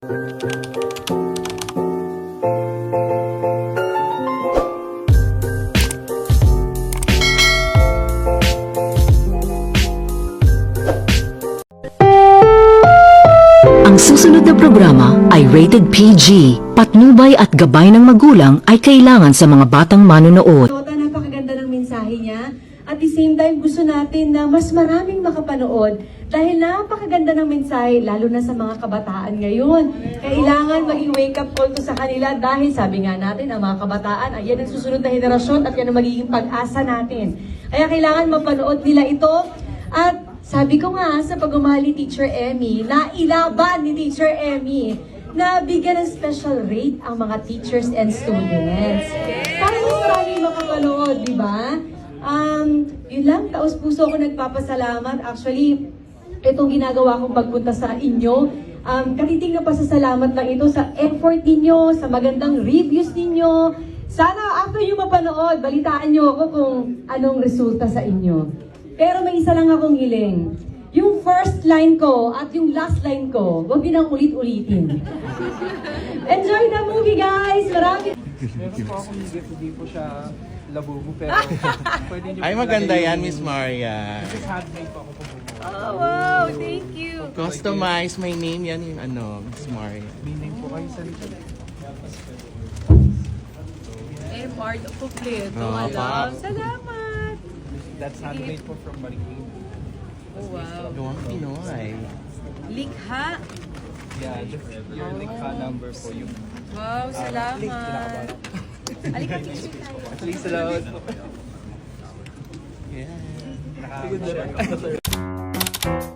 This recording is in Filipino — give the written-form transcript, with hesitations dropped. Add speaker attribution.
Speaker 1: Ang susunod na programa ay rated PG. Patnubay at gabay ng magulang ay kailangan sa mga batang manonood.
Speaker 2: Napakaganda ng mensahe niya. At the same time, gusto natin na mas maraming makapanood dahil napakaganda ng mensahe, lalo na sa mga kabataan ngayon. Kailangan maging wake-up call to sa kanila dahil sabi nga natin, ang mga kabataan ay yan ang susunod na henerasyon at yan ang magiging pag-asa natin. Kaya kailangan mapanood nila ito. At sabi ko nga sa pagmamahal ni Teacher Emmy, na ilaban ni Teacher Emmy na bigyan ng special rate ang mga teachers and students. Para mas maraming makapanood, di ba? Yun lang, taos puso ko nagpapasalamat. Actually, itong ginagawa kong pagpunta sa inyo, katiting na pasasalamat lang ito sa effort ninyo, sa magandang reviews ninyo. Sana after nyo mapanood, balitaan nyo ako kung anong resulta sa inyo. Pero may isa lang akong hiling. Yung first line ko at yung last line ko, huwag din ang ulit-ulitin. Enjoy the movie, guys! Marami!
Speaker 3: Meron po akong gift, hindi po siya labubo, pero pwede niyo
Speaker 4: Ay, maganda yan, Miss Maria.
Speaker 3: This handmade po ako po.
Speaker 5: Oh, wow! Thank you!
Speaker 4: Customize my name yan yung Miss Maria.
Speaker 3: Meaning po kayo sa likod.
Speaker 5: And part of kompleto.
Speaker 4: Oh,
Speaker 5: Alam.
Speaker 4: pa.
Speaker 5: Salamat!
Speaker 3: That's handmade po from Marikina.
Speaker 5: Oh, wow.
Speaker 4: Gawang Pinoy.
Speaker 5: Likha!
Speaker 3: Yeah, just your likha number po yung
Speaker 5: Wow, salamat! Alika, picture tayo.
Speaker 3: please allowed.
Speaker 4: Yeah.
Speaker 3: Naka-share.